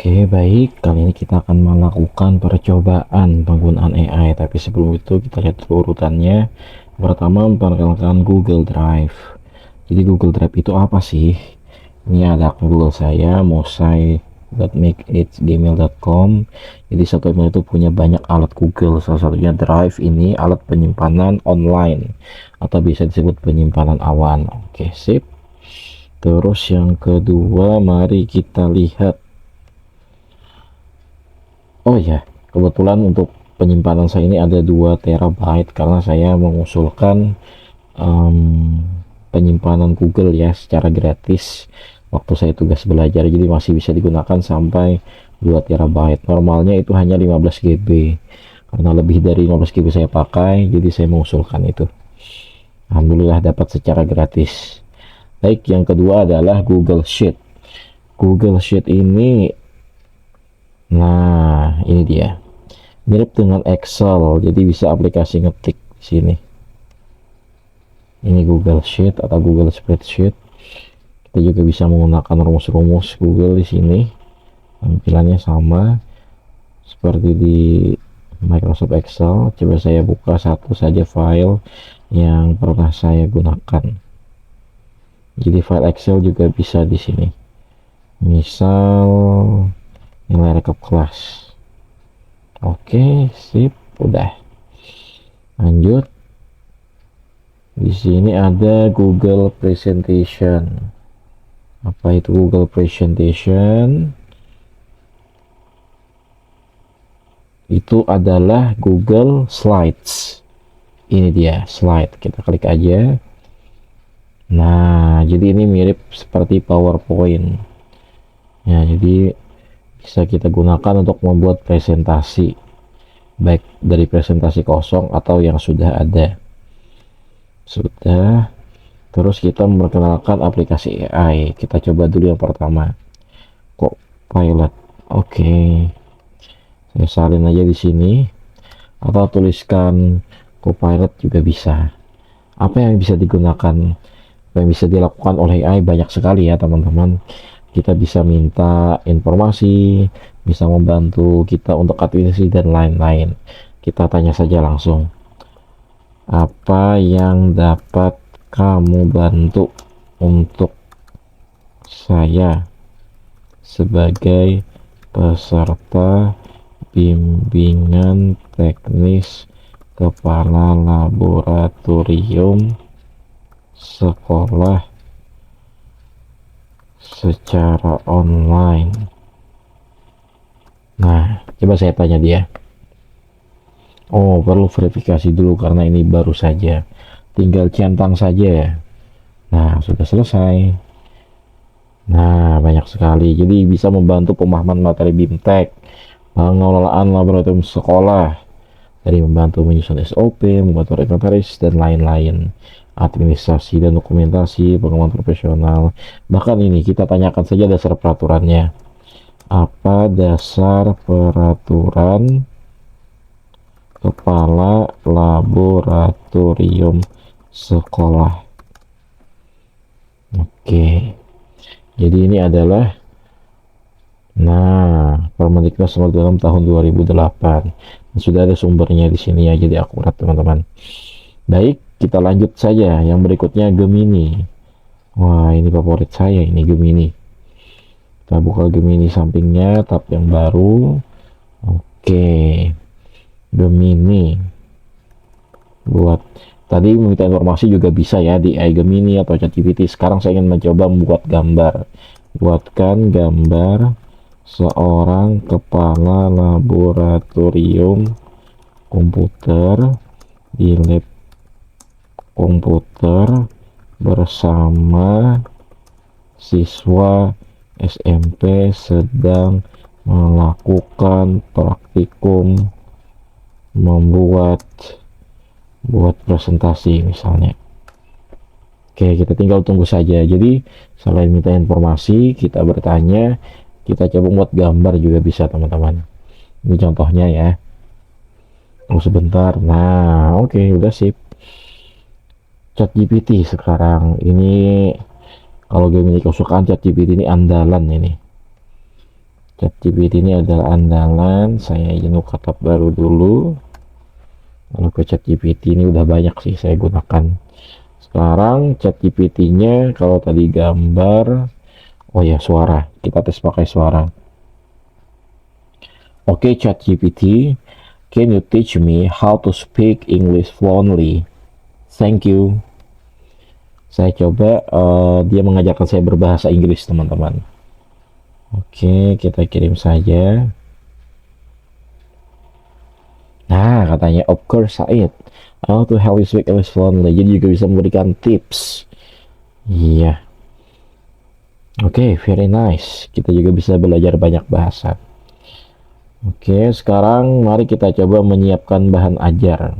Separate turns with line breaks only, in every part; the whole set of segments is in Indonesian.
Oke, baik. Kali ini kita akan melakukan percobaan penggunaan AI. Tapi sebelum itu kita lihat dulu urutannya. Pertama, memperkenalkan Google Drive. Jadi Google Drive itu apa sih? Ini ada akun Google saya, mosai.makeitsgmail.com. Jadi satu email itu punya banyak alat Google. Salah satunya Drive ini alat penyimpanan online atau bisa disebut penyimpanan awan. Oke, sip. Terus yang kedua, mari kita lihat. Oh ya, kebetulan untuk penyimpanan saya ini ada 2 terabyte karena saya mengusulkan em, penyimpanan Google ya secara gratis waktu saya tugas belajar, jadi masih bisa digunakan sampai 2 terabyte. Normalnya itu hanya 15 GB. Karena lebih dari 15 GB saya pakai, jadi saya mengusulkan itu. Alhamdulillah dapat secara gratis. Baik, yang kedua adalah Google Sheet. Google Sheet ini, nah ini dia. Mirip dengan Excel, jadi bisa aplikasi ngetik di sini. Ini Google Sheet atau Google Spreadsheet. Kita juga bisa menggunakan rumus-rumus Google di sini. Tampilannya sama seperti di Microsoft Excel. Coba saya buka satu saja file yang pernah saya gunakan. Jadi file Excel juga bisa di sini. Misal nilai rekap kelas. Oke, sip, udah. Lanjut. Di sini ada Google Presentation. Apa itu Google Presentation? Itu adalah Google Slides. Ini dia slide. Kita klik aja. Nah, jadi ini mirip seperti PowerPoint. Ya, jadi bisa kita gunakan untuk membuat presentasi, baik dari presentasi kosong atau yang sudah ada. Sudah. Terus kita memperkenalkan aplikasi AI. Kita coba dulu yang pertama. Copilot. Oke. Saya salin aja di sini atau tuliskan Copilot juga bisa. Apa yang bisa digunakan, apa yang bisa dilakukan oleh AI banyak sekali ya teman-teman. Kita bisa minta informasi, bisa membantu kita untuk aktivitas dan lain-lain. Kita tanya saja langsung. Apa yang dapat kamu bantu untuk saya sebagai peserta bimbingan teknis kepala laboratorium sekolah secara online? Nah, coba saya tanya dia. Oh, perlu verifikasi dulu karena ini baru saja. Tinggal centang saja. Nah, sudah selesai. Nah, banyak sekali. Jadi bisa membantu pemahaman materi BIMTEK, pengelolaan laboratorium sekolah, dari membantu menyusun SOP, membantu inventaris, dan lain-lain. Administrasi dan dokumentasi, pengembangan profesional. Bahkan ini kita tanyakan saja dasar peraturannya. Apa dasar peraturan kepala laboratorium sekolah? Oke. Jadi ini adalah, nah, Permendikbud nomor 26 tahun 2008. Sudah ada sumbernya di sini ya, jadi akurat teman-teman. Baik, kita lanjut saja. Yang berikutnya Gemini. Wah, ini favorit saya, ini Gemini. Kita buka Gemini sampingnya, tab yang baru. Oke, Gemini. Buat tadi meminta informasi juga bisa ya di iGemini atau ChatGPT. Sekarang saya ingin mencoba membuat gambar. Buatkan gambar seorang kepala laboratorium komputer di lab komputer bersama siswa SMP sedang melakukan praktikum membuat presentasi misalnya. Oke, kita tinggal tunggu saja. Jadi selain minta informasi, kita bertanya, kita coba buat gambar juga bisa teman-teman. Ini contohnya ya. Tunggu sebentar. Nah, oke, udah sip. ChatGPT sekarang ini, kalau Gemini kesukaan ChatGPT ini andalan ini. ChatGPT ini adalah andalan. Saya izin buka tab baru dulu. Lalu ke ChatGPT ini udah banyak sih saya gunakan. Sekarang ChatGPT-nya kalau tadi gambar, oh ya suara. Kita tes pakai suara. Oke, ChatGPT, can you teach me how to speak English fluently? Thank you. Saya coba, dia mengajarkan saya berbahasa Inggris, teman-teman. Oke, kita kirim saja. Nah, katanya, of course, Said. I want to help you speak English fluently. Jadi juga bisa memberikan tips. Iya. Oke, very nice. Kita juga bisa belajar banyak bahasa. Oke, sekarang mari kita coba menyiapkan bahan ajar.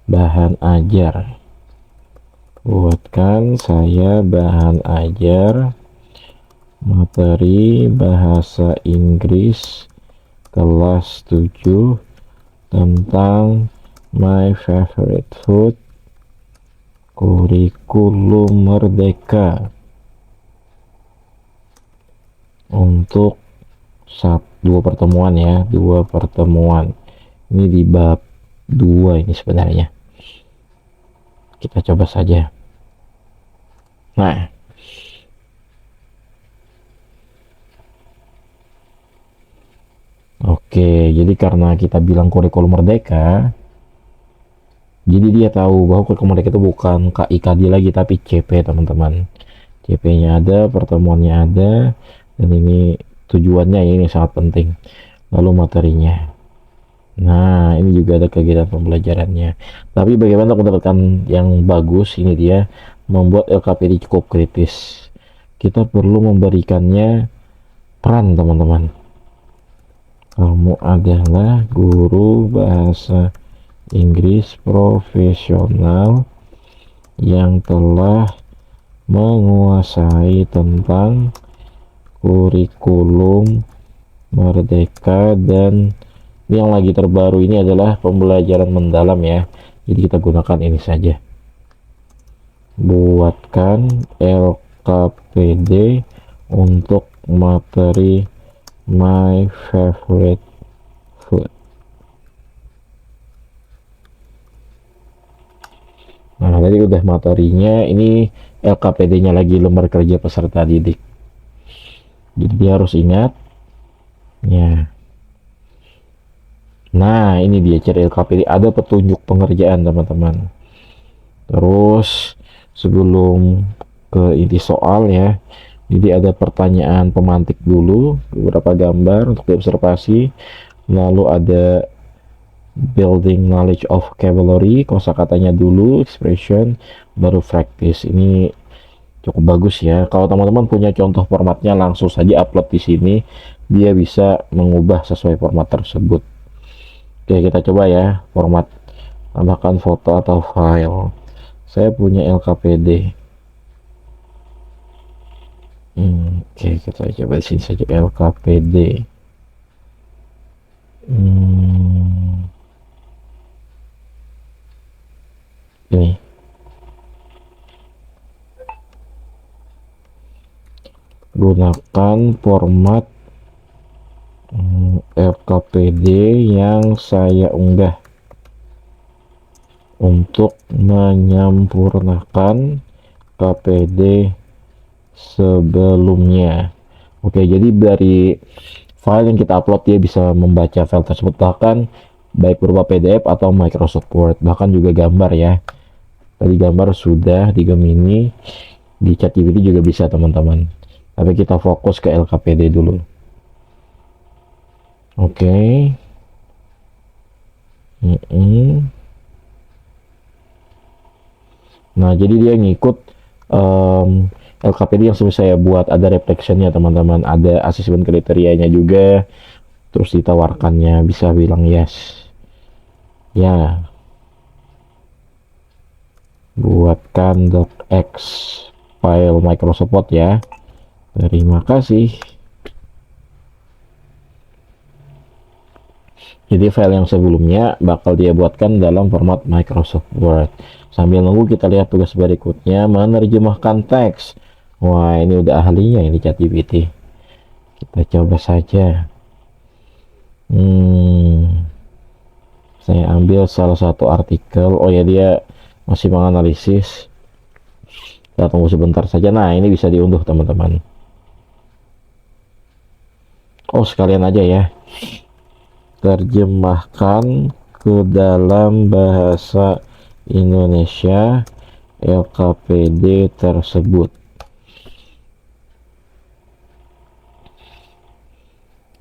Bahan ajar. Buatkan saya bahan ajar materi bahasa Inggris kelas 7 tentang my favorite food, kurikulum merdeka, untuk dua pertemuan ya, dua pertemuan. Ini di bab 2 ini sebenarnya. Kita coba saja. Nah, oke, jadi karena kita bilang kurikulum merdeka, jadi dia tahu bahwa kurikulum merdeka itu bukan KIKD lagi, tapi CP, teman-teman. CP-nya ada, pertemuannya ada, dan ini tujuannya ya, ini sangat penting. Lalu materinya. Nah, ini juga ada kegiatan pembelajarannya. Tapi bagaimana untuk mendapatkan yang bagus, ini dia membuat LKPD cukup kritis. Kita perlu memberikannya peran, teman-teman. Kamu adalah guru bahasa Inggris profesional yang telah menguasai tentang kurikulum merdeka, dan yang lagi terbaru ini adalah pembelajaran mendalam ya. Jadi kita gunakan ini saja. Buatkan LKPD untuk materi my favorite food. Nah, tadi udah materinya, ini LKPD-nya lagi, lembar kerja peserta didik. Jadi dia harus ingat. Ya. Nah, ini dia cari LKPD, ada petunjuk pengerjaan, teman-teman. Terus sebelum ke inti soal ya, jadi ada pertanyaan pemantik dulu, beberapa gambar untuk diobservasi, lalu ada building knowledge of vocabulary, kosakatanya dulu, expression, baru practice. Ini cukup bagus ya. Kalau teman-teman punya contoh formatnya, langsung saja upload di sini, dia bisa mengubah sesuai format tersebut. Oke, kita coba ya, format, tambahkan foto atau file. Saya punya LKPD. Oke, kita coba di sini saja LKPD. Ini. Gunakan format LKPD yang saya unggah untuk menyempurnakan KPD sebelumnya. Oke, jadi dari file yang kita upload dia bisa membaca file tersebut, bahkan baik berupa PDF atau Microsoft Word, bahkan juga gambar ya. Tadi gambar sudah di Gemini, di ChatGPT juga bisa, teman-teman. Tapi kita fokus ke LKPD dulu. Oke. Nah, jadi dia ngikut LKPD yang sudah saya buat. Ada reflectionnya, teman-teman, ada asesmen kriterianya juga, terus ditawarkannya, bisa bilang yes ya. Buatkan docx file Microsoft Word ya. Terima kasih. Jadi file yang sebelumnya bakal dia buatkan dalam format Microsoft Word. Sambil nunggu, kita lihat tugas berikutnya, menerjemahkan teks. Wah, ini udah ahlinya ini ChatGPT. Kita coba saja. Saya ambil salah satu artikel. Oh ya, dia masih menganalisis. Kita tunggu sebentar saja. Nah, ini bisa diunduh teman-teman. Oh, sekalian aja ya. Terjemahkan ke dalam bahasa Indonesia LKPD tersebut.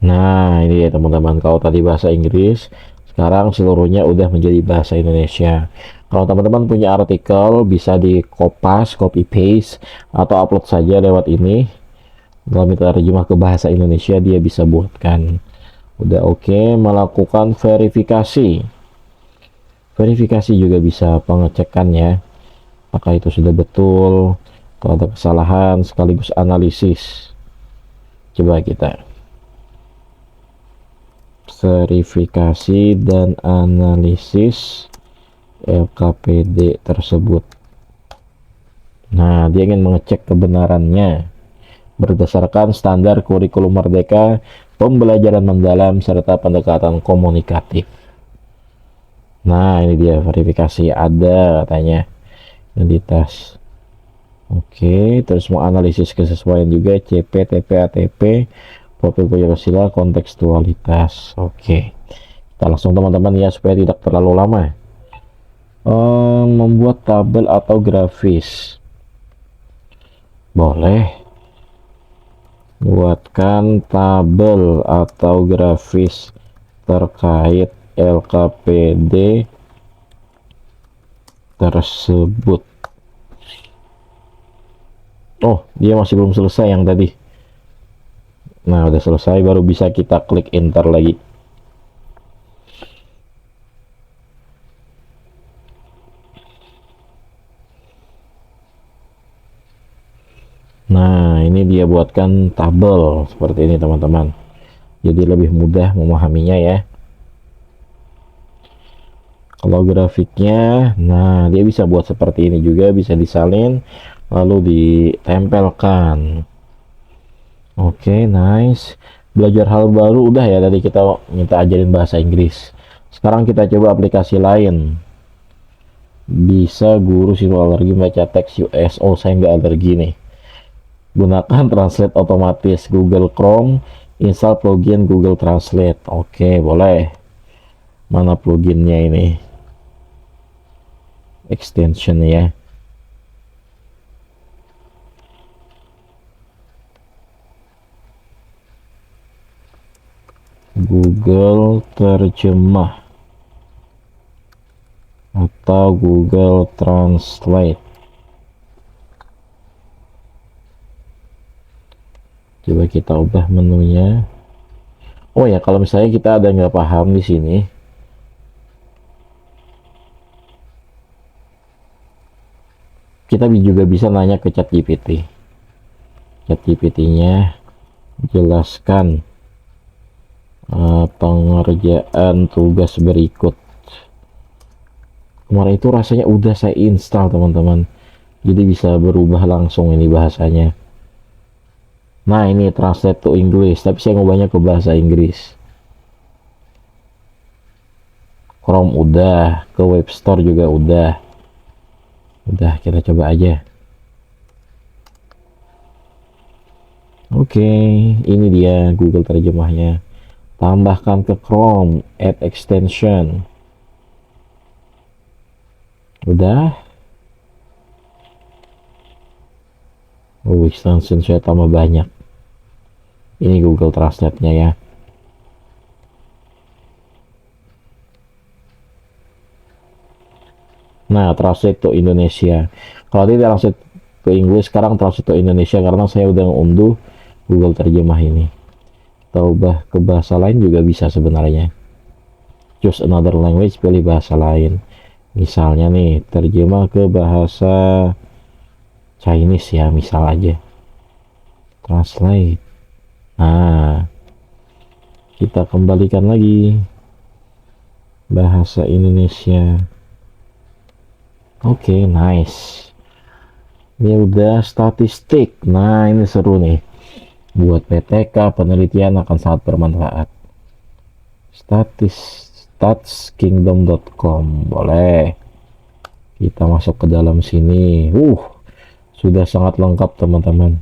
Nah, ini ya teman-teman. Kalau tadi bahasa Inggris, sekarang seluruhnya udah menjadi bahasa Indonesia. Kalau teman-teman punya artikel, bisa di copy paste, atau upload saja lewat ini. Kalau minta terjemah ke bahasa Indonesia, dia bisa buatkan. Udah oke, melakukan verifikasi. Verifikasi juga bisa pengecekan ya, apakah itu sudah betul, kalau ada kesalahan, sekaligus analisis. Coba kita verifikasi dan analisis LKPD tersebut. Nah, dia ingin mengecek kebenarannya berdasarkan standar kurikulum Merdeka, pembelajaran mendalam, serta pendekatan komunikatif. Nah, ini dia verifikasi, ada katanya identitas. Oke, terus mau analisis kesesuaian juga, CP, TP, ATP, profil Pancasila, kontekstualitas. Oke, kita langsung teman-teman ya, supaya tidak terlalu lama. Membuat tabel atau grafis boleh. Buatkan tabel atau grafis terkait LKPD tersebut. Oh, dia masih belum selesai yang tadi. Nah, udah selesai, baru bisa kita klik enter lagi. Nah, ini dia buatkan tabel seperti ini teman-teman. Jadi lebih mudah memahaminya ya. Kalau grafiknya, nah dia bisa buat seperti ini juga, bisa disalin lalu ditempelkan. Oke, nice. Belajar hal baru udah ya, tadi kita minta ajarin bahasa Inggris. Sekarang kita coba aplikasi lain. Bisa guru siswa alergi baca teks US. Oh, saya nggak alergi nih. Gunakan translate otomatis Google Chrome, install plugin Google Translate. Oke, boleh. Mana pluginnya ini? Extension ya. Google Terjemah atau Google Translate. Coba kita ubah menunya. Oh ya, kalau misalnya kita ada nggak paham di sini, kita juga bisa nanya ke ChatGPT. ChatGPT-nya jelaskan pengerjaan tugas berikut. Kemarin itu rasanya udah saya install teman-teman, jadi bisa berubah langsung ini bahasanya. Nah, ini translate to English, tapi saya ngubahnya ke bahasa Inggris. Chrome udah, ke Web Store juga udah. Udah, kita coba aja. Oke, ini dia Google terjemahnya. Tambahkan ke Chrome, add extension. Udah. Oh, extension saya tambah banyak. Ini Google Translate-nya ya. Nah, translate to Indonesia. Kalau tidak translate ke Inggris, sekarang translate to Indonesia karena saya udah unduh Google terjemah ini. Kita ubah ke bahasa lain juga bisa sebenarnya. Choose another language, pilih bahasa lain. Misalnya nih, terjemah ke bahasa Chinese ya, misal aja. Translate. Nah, kita kembalikan lagi bahasa Indonesia. Oke, nice. Ini udah statistik. Nah, ini seru nih. Buat PTK penelitian akan sangat bermanfaat. Statskingdom.com, boleh kita masuk ke dalam sini. Sudah sangat lengkap teman-teman.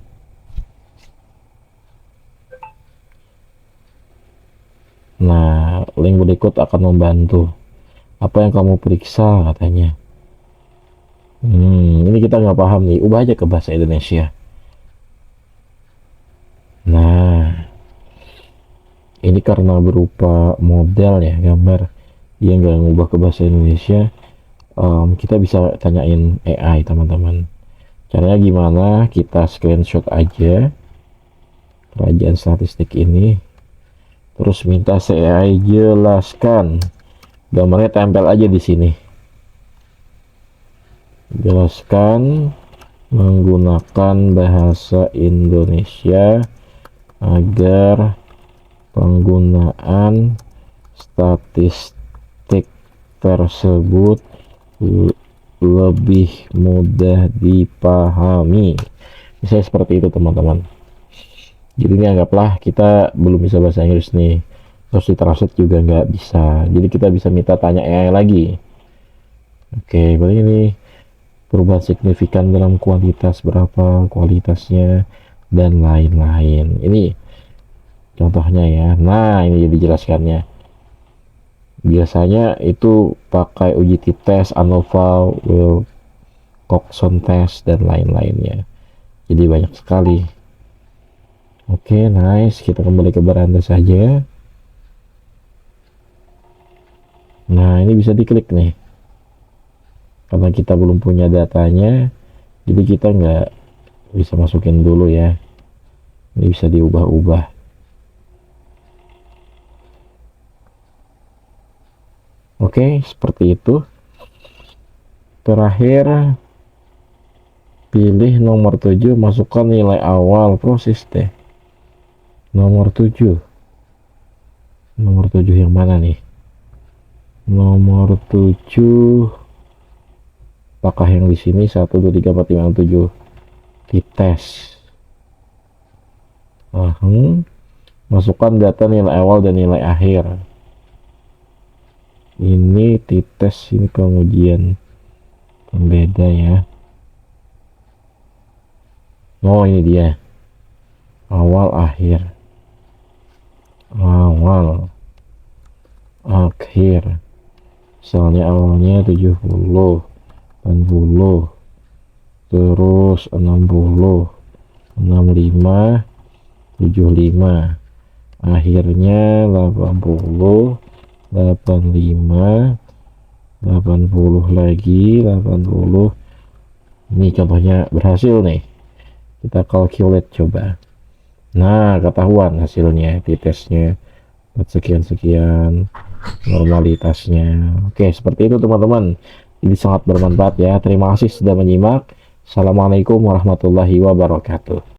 Nah, link berikut akan membantu. Apa yang kamu periksa katanya. Ini kita nggak paham nih, ubah aja ke bahasa Indonesia. Nah, ini karena berupa model ya, gambar, dia nggak ngubah ke bahasa Indonesia. Kita bisa tanyain AI teman-teman. Caranya gimana? Kita screenshot aja kerajaan statistik ini, terus minta si AI jelaskan. Gambarnya tempel aja di sini. Jelaskan menggunakan bahasa Indonesia agar penggunaan statistik tersebut lebih mudah dipahami. Misalnya seperti itu teman-teman. Jadi ini anggaplah kita belum bisa bahasa Inggris nih, terus di translate juga nggak bisa, jadi kita bisa minta tanya AI lagi. Oke, berarti ini perubahan signifikan dalam kuantitas berapa, kualitasnya, dan lain-lain. Ini contohnya ya. Nah, ini jadi jelaskannya. Biasanya itu pakai uji t-test, ANOVA, Wilcoxon test, dan lain-lainnya. Jadi banyak sekali. Oke, nice. Kita kembali ke beranda saja. Nah, ini bisa diklik nih. Karena kita belum punya datanya, jadi kita nggak bisa masukin dulu ya. Ini bisa diubah-ubah. Oke, seperti itu. Terakhir, pilih nomor 7, masukkan nilai awal proses deh. Nomor 7. Nomor 7 yang mana nih? Nomor 7. Apakah yang di sini 1 2 3 4 5 6 7 dites. Masukkan data nilai awal dan nilai akhir. Ini dites, ini pengujian. Pembeda ya. Oh, ini dia. Awal akhir. Awal akhir. Misalnya awalnya 70, 80, terus 60, 65, 75, akhirnya 80, 85, 80 lagi, 80. Ini contohnya berhasil nih. Kita calculate coba. Nah, ketahuan hasilnya, t-testnya sekian-sekian, normalitasnya. Oke, seperti itu teman-teman. Ini sangat bermanfaat ya. Terima kasih sudah menyimak. Assalamualaikum warahmatullahi wabarakatuh.